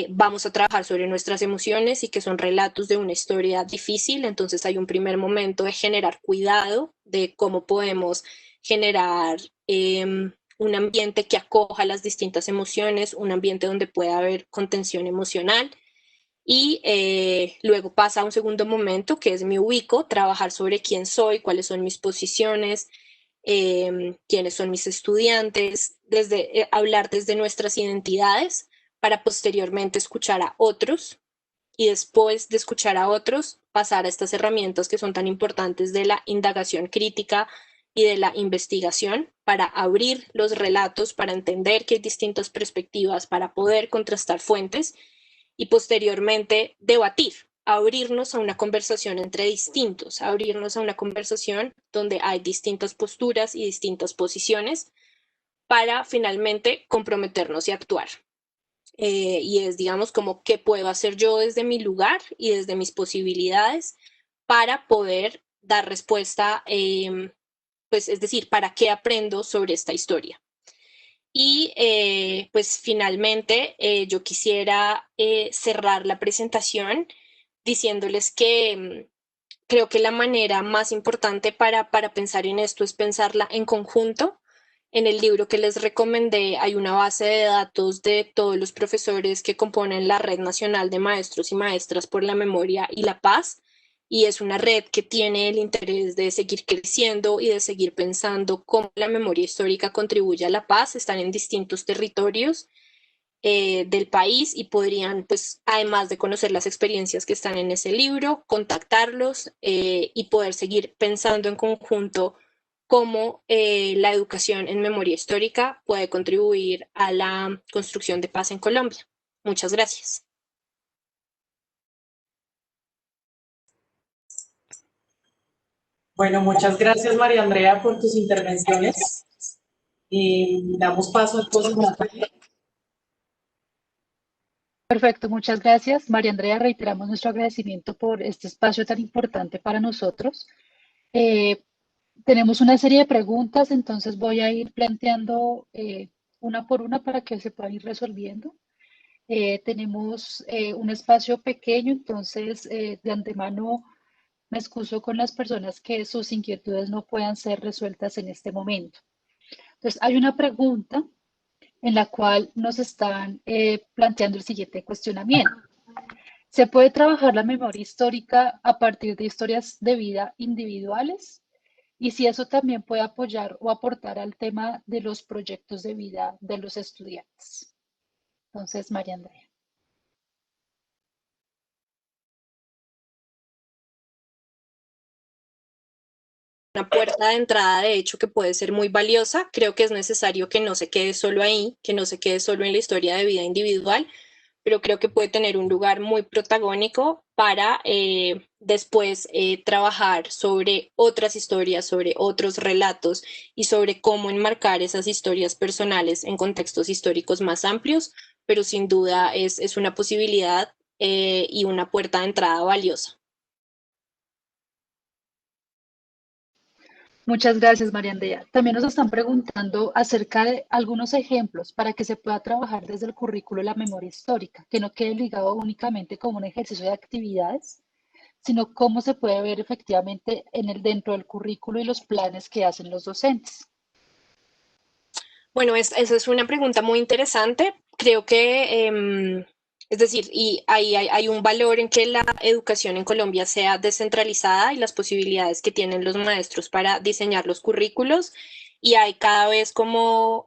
vamos a trabajar sobre nuestras emociones y que son relatos de una historia difícil. Entonces hay un primer momento de generar cuidado, de cómo podemos generar un ambiente que acoja las distintas emociones, un ambiente donde pueda haber contención emocional. Y luego pasa a un segundo momento que es me ubico, trabajar sobre quién soy, cuáles son mis posiciones, quiénes son mis estudiantes, hablar desde nuestras identidades para posteriormente escuchar a otros y después de escuchar a otros pasar a estas herramientas que son tan importantes de la indagación crítica y de la investigación para abrir los relatos, para entender que hay distintas perspectivas, para poder contrastar fuentes y posteriormente debatir, abrirnos a una conversación entre distintos, abrirnos a una conversación donde hay distintas posturas y distintas posiciones para finalmente comprometernos y actuar. Y es, digamos, como qué puedo hacer yo desde mi lugar y desde mis posibilidades para poder dar respuesta, pues es decir, para qué aprendo sobre esta historia. Y pues finalmente yo quisiera cerrar la presentación diciéndoles que creo que la manera más importante para pensar en esto es pensarla en conjunto. En el libro que les recomendé hay una base de datos de todos los profesores que componen la Red Nacional de Maestros y Maestras por la Memoria y la Paz, y es una red que tiene el interés de seguir creciendo y de seguir pensando cómo la memoria histórica contribuye a la paz. Están en distintos territorios del país y podrían, pues, además de conocer las experiencias que están en ese libro, contactarlos y poder seguir pensando en conjunto cómo la educación en memoria histórica puede contribuir a la construcción de paz en Colombia. Muchas gracias. Bueno, muchas gracias María Andrea por tus intervenciones. Damos paso entonces a Natalia. Perfecto, muchas gracias. María Andrea, reiteramos nuestro agradecimiento por este espacio tan importante para nosotros. Tenemos una serie de preguntas, entonces voy a ir planteando una por una para que se puedan ir resolviendo. Tenemos un espacio pequeño, entonces de antemano me excuso con las personas que sus inquietudes no puedan ser resueltas en este momento. Entonces, hay una pregunta en la cual nos están planteando el siguiente cuestionamiento. ¿Se puede trabajar la memoria histórica a partir de historias de vida individuales? Y si eso también puede apoyar o aportar al tema de los proyectos de vida de los estudiantes. Entonces, María Andrea. Una puerta de entrada, de hecho, que puede ser muy valiosa. Creo que es necesario que no se quede solo ahí, que no se quede solo en la historia de vida individual, pero creo que puede tener un lugar muy protagónico para después trabajar sobre otras historias, sobre otros relatos y sobre cómo enmarcar esas historias personales en contextos históricos más amplios, pero sin duda es una posibilidad y una puerta de entrada valiosa. Muchas gracias, María Andrea. También nos están preguntando acerca de algunos ejemplos para que se pueda trabajar desde el currículo la memoria histórica, que no quede ligado únicamente como un ejercicio de actividades, sino cómo se puede ver efectivamente dentro del currículo y los planes que hacen los docentes. Bueno, esa es una pregunta muy interesante. Creo que, es decir, y hay un valor en que la educación en Colombia sea descentralizada y las posibilidades que tienen los maestros para diseñar los currículos y hay cada vez como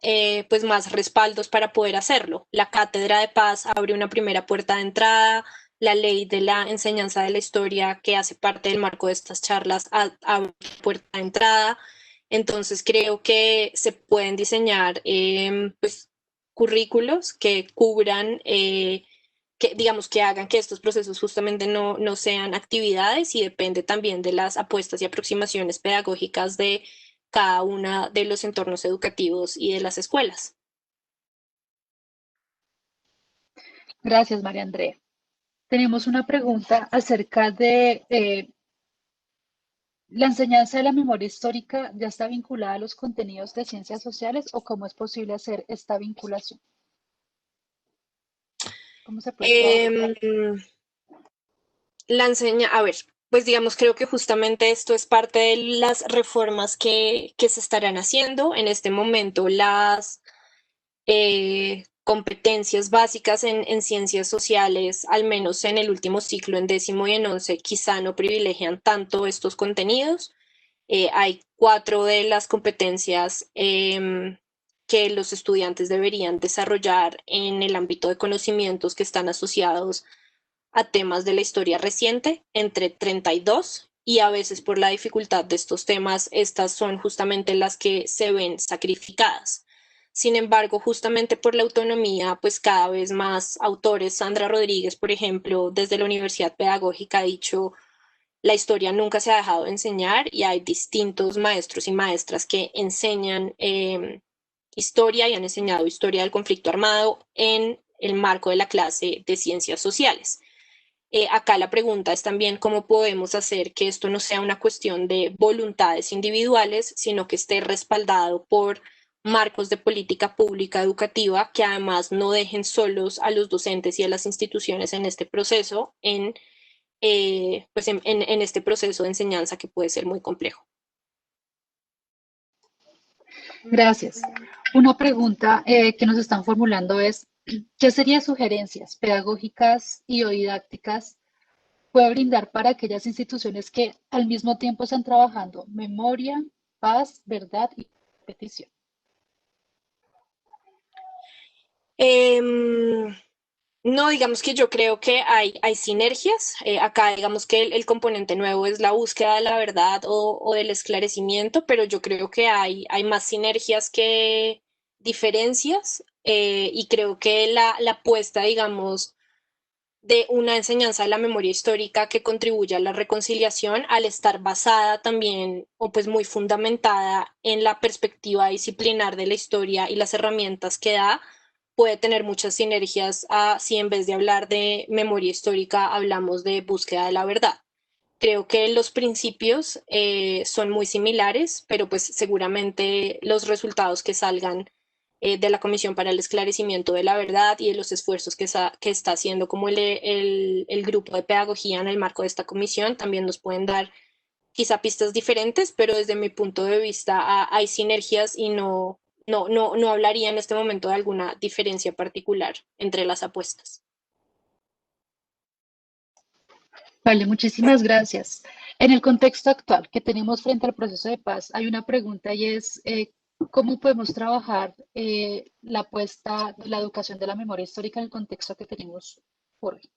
pues más respaldos para poder hacerlo. La Cátedra de Paz abre una primera puerta de entrada, la ley de la enseñanza de la historia que hace parte del marco de estas charlas abre puerta de entrada. Entonces creo que se pueden diseñar pues, currículos que cubran, que digamos que hagan que estos procesos justamente no sean actividades y depende también de las apuestas y aproximaciones pedagógicas de cada una de los entornos educativos y de las escuelas. Gracias, María Andrea. Tenemos una pregunta acerca de ¿la enseñanza de la memoria histórica ya está vinculada a los contenidos de ciencias sociales o cómo es posible hacer esta vinculación? ¿Cómo se puede trabajar? Em, a ver, pues digamos, creo que justamente esto es parte de las reformas que se estarán haciendo. En este momento, las competencias básicas en ciencias sociales, al menos en el último ciclo, en décimo y en once, quizá no privilegian tanto estos contenidos. Hay cuatro de las competencias que los estudiantes deberían desarrollar en el ámbito de conocimientos que están asociados a temas de la historia reciente, entre 32, y a veces por la dificultad de estos temas, estas son justamente las que se ven sacrificadas. Sin embargo, justamente por la autonomía, pues cada vez más autores, Sandra Rodríguez, por ejemplo, desde la Universidad Pedagógica ha dicho, la historia nunca se ha dejado de enseñar y hay distintos maestros y maestras que enseñan historia y han enseñado historia del conflicto armado en el marco de la clase de ciencias sociales. Acá la pregunta es también cómo podemos hacer que esto no sea una cuestión de voluntades individuales, sino que esté respaldado por marcos de política pública educativa que además no dejen solos a los docentes y a las instituciones en este proceso, pues en este proceso de enseñanza que puede ser muy complejo. Gracias. Una pregunta que nos están formulando es, ¿qué serían sugerencias pedagógicas y o didácticas puede brindar para aquellas instituciones que al mismo tiempo están trabajando memoria, paz, verdad y petición? No, digamos que yo creo que hay sinergias. Acá digamos que el componente nuevo es la búsqueda de la verdad o del esclarecimiento, pero yo creo que hay más sinergias que diferencias y creo que la apuesta, digamos, de una enseñanza de la memoria histórica que contribuya a la reconciliación al estar basada también o pues muy fundamentada en la perspectiva disciplinar de la historia y las herramientas que da, puede tener muchas sinergias a si en vez de hablar de memoria histórica hablamos de búsqueda de la verdad. Creo que los principios son muy similares, pero pues seguramente los resultados que salgan de la Comisión para el Esclarecimiento de la Verdad y de los esfuerzos que está haciendo como el grupo de pedagogía en el marco de esta comisión también nos pueden dar quizá pistas diferentes, pero desde mi punto de vista hay sinergias y no hablaría en este momento de alguna diferencia particular entre las apuestas. Vale, muchísimas gracias. En el contexto actual que tenemos frente al proceso de paz, hay una pregunta y es, ¿cómo podemos trabajar la apuesta de la educación de la memoria histórica en el contexto que tenemos por hoy?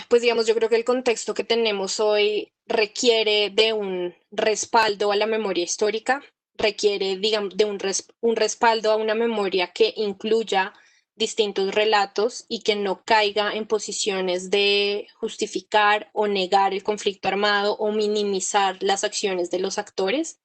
Pues digamos, yo creo que el contexto que tenemos hoy requiere de un respaldo a la memoria histórica, requiere, digamos, de un respaldo a una memoria que incluya distintos relatos y que no caiga en posiciones de justificar o negar el conflicto armado o minimizar las acciones de los actores.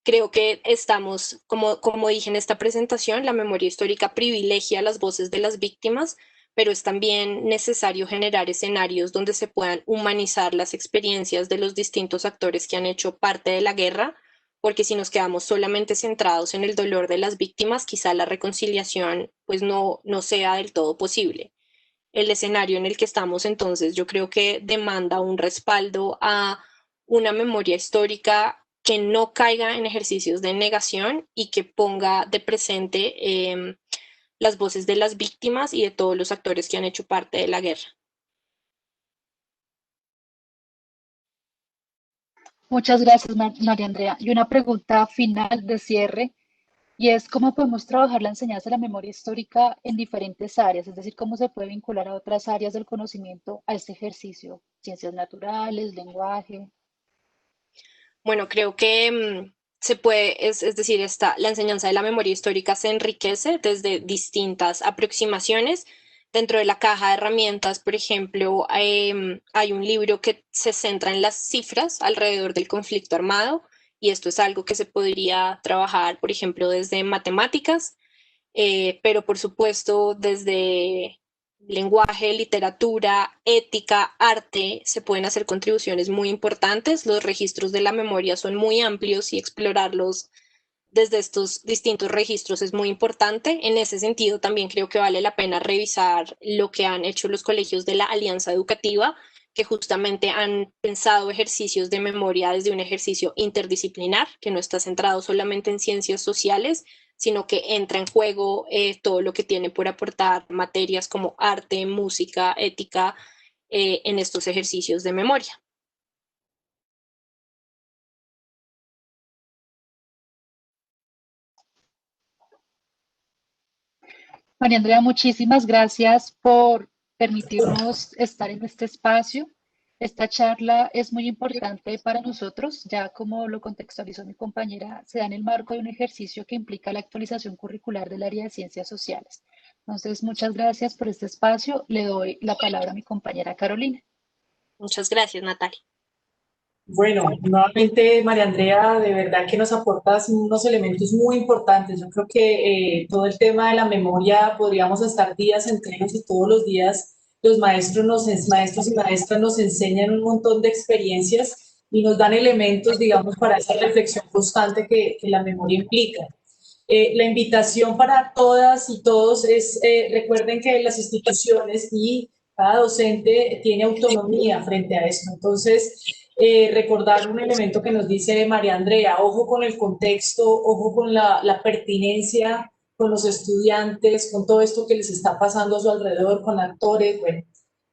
Creo que estamos, como dije en esta presentación, la memoria histórica privilegia las voces de las víctimas, pero es también necesario generar escenarios donde se puedan humanizar las experiencias de los distintos actores que han hecho parte de la guerra, porque si nos quedamos solamente centrados en el dolor de las víctimas, quizá la reconciliación pues no sea del todo posible. el escenario en el que estamos. Entonces yo creo que demanda un respaldo a una memoria histórica que no caiga en ejercicios de negación y que ponga de presente las voces de las víctimas y de todos los actores que han hecho parte de la guerra. Muchas gracias, María Andrea. Y una pregunta final de cierre, y es cómo podemos trabajar la enseñanza de la memoria histórica en diferentes áreas, es decir, cómo se puede vincular a otras áreas del conocimiento a este ejercicio, ciencias naturales, lenguaje. Bueno, creo que se puede, es decir, la enseñanza de la memoria histórica se enriquece desde distintas aproximaciones. Dentro de la caja de herramientas, por ejemplo, hay un libro que se centra en las cifras alrededor del conflicto armado y esto es algo que se podría trabajar, por ejemplo, desde matemáticas, pero por supuesto desde lenguaje, literatura, ética, arte, se pueden hacer contribuciones muy importantes. Los registros de la memoria son muy amplios y explorarlos desde estos distintos registros es muy importante. En ese sentido, también creo que vale la pena revisar lo que han hecho los colegios de la Alianza Educativa, que justamente han pensado ejercicios de memoria desde un ejercicio interdisciplinar, que no está centrado solamente en ciencias sociales, sino que entra en juego todo lo que tiene por aportar materias como arte, música, ética, en estos ejercicios de memoria. María Andrea, muchísimas gracias por permitirnos estar en este espacio. Esta charla es muy importante para nosotros, ya como lo contextualizó mi compañera, se da en el marco de un ejercicio que implica la actualización curricular del área de ciencias sociales. Entonces, muchas gracias por este espacio. Le doy la palabra a mi compañera Carolina. Muchas gracias, Natalia. Bueno, nuevamente María Andrea, de verdad que nos aportas unos elementos muy importantes. Yo creo que todo el tema de la memoria podríamos estar días enteros y todos los días los maestros y maestras nos enseñan un montón de experiencias y nos dan elementos, digamos, para esa reflexión constante que la memoria implica. La invitación para todas y todos es, recuerden que las instituciones y cada docente tiene autonomía frente a esto. Entonces, recordar un elemento que nos dice María Andrea, ojo con el contexto, ojo con la pertinencia, con los estudiantes, con todo esto que les está pasando a su alrededor, con actores, bueno,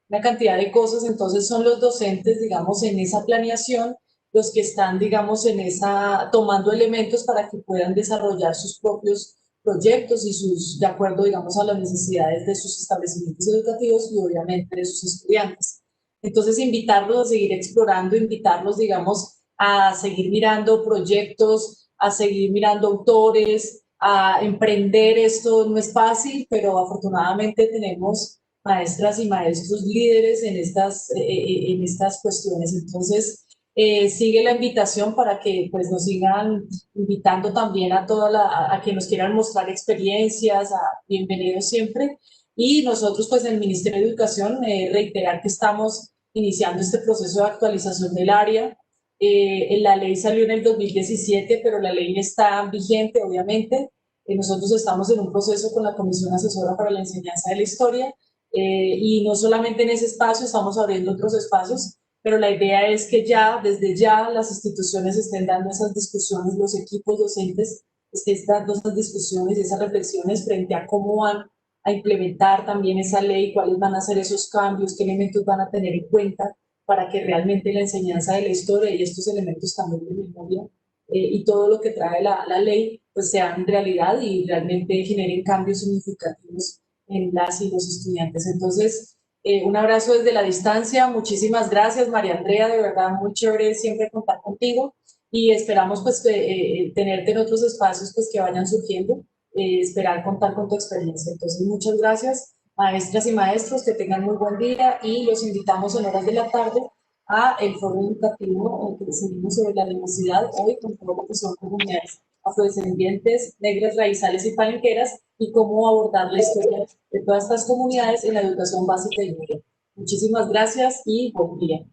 una cantidad de cosas. Entonces son los docentes, digamos, en esa planeación, los que están, digamos, en esa, tomando elementos para que puedan desarrollar sus propios proyectos y sus, de acuerdo, digamos, a las necesidades de sus establecimientos educativos y obviamente de sus estudiantes. Entonces, invitarlos a seguir explorando, invitarlos, digamos, a seguir mirando proyectos, a seguir mirando autores, a emprender. Esto no es fácil, pero afortunadamente tenemos maestras y maestros líderes en estas cuestiones. Entonces, sigue la invitación para que pues, nos sigan invitando también a, a que nos quieran mostrar experiencias, a, bienvenidos siempre. Y nosotros, pues, en el Ministerio de Educación, reiterar que estamos iniciando este proceso de actualización del área. La ley salió en el 2017, pero la ley está vigente, obviamente. Nosotros estamos en un proceso con la Comisión Asesora para la Enseñanza de la Historia, y no solamente en ese espacio, estamos abriendo otros espacios, pero la idea es que ya, desde ya, las instituciones estén dando esas discusiones, los equipos docentes estén dando esas discusiones y esas reflexiones frente a cómo van a implementar también esa ley, cuáles van a ser esos cambios, qué elementos van a tener en cuenta para que realmente la enseñanza de la historia y estos elementos también de memoria y todo lo que trae la ley, pues sean realidad y realmente generen cambios significativos en las y los estudiantes. Entonces, un abrazo desde la distancia, muchísimas gracias María Andrea, de verdad muy chévere siempre contar contigo y esperamos pues tenerte en otros espacios pues que vayan surgiendo, esperar contar con tu experiencia. Entonces, muchas gracias maestras y maestros, que tengan muy buen día y los invitamos en horas de la tarde a el foro educativo que seguimos sobre la diversidad hoy con todo lo que son comunidades afrodescendientes, negras, raizales y palenqueras y cómo abordar la historia de todas estas comunidades en la educación básica y media. Muchísimas gracias y buen día.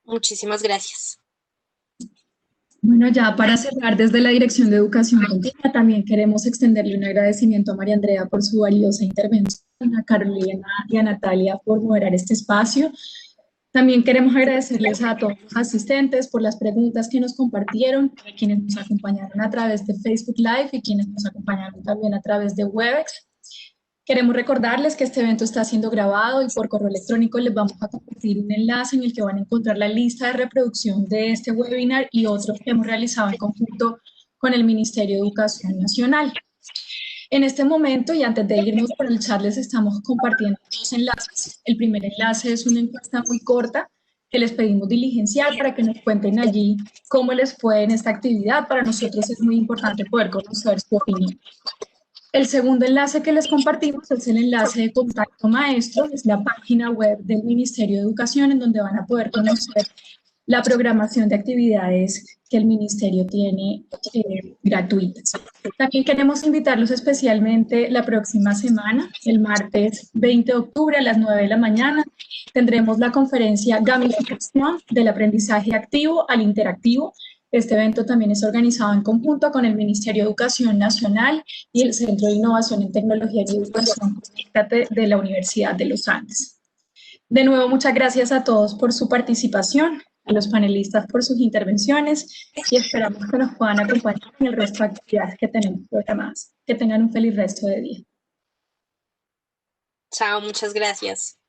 Muchísimas gracias. Bueno, ya para cerrar, desde la Dirección de Educación Continua, también queremos extenderle un agradecimiento a María Andrea por su valiosa intervención, a Carolina y a Natalia por moderar este espacio. También queremos agradecerles a todos los asistentes por las preguntas que nos compartieron, a quienes nos acompañaron a través de Facebook Live y quienes nos acompañaron también a través de Webex. Queremos recordarles que este evento está siendo grabado y por correo electrónico les vamos a compartir un enlace en el que van a encontrar la lista de reproducción de este webinar y otros que hemos realizado en conjunto con el Ministerio de Educación Nacional. En este momento, y antes de irnos por el chat, les estamos compartiendo dos enlaces. El primer enlace es una encuesta muy corta que les pedimos diligenciar para que nos cuenten allí cómo les fue en esta actividad. Para nosotros es muy importante poder conocer su opinión. El segundo enlace que les compartimos es el enlace de Contacto Maestro, es la página web del Ministerio de Educación en donde van a poder conocer la programación de actividades que el Ministerio tiene gratuitas. También queremos invitarlos especialmente la próxima semana, el martes 20 de octubre a las 9 de la mañana, tendremos la conferencia Gamificación del aprendizaje activo al interactivo. Este evento también es organizado en conjunto con el Ministerio de Educación Nacional y el Centro de Innovación en Tecnología y Educación de la Universidad de los Andes. De nuevo, muchas gracias a todos por su participación, a los panelistas por sus intervenciones y esperamos que nos puedan acompañar en el resto de actividades que tenemos programadas. Que tengan un feliz resto de día. Chao, muchas gracias.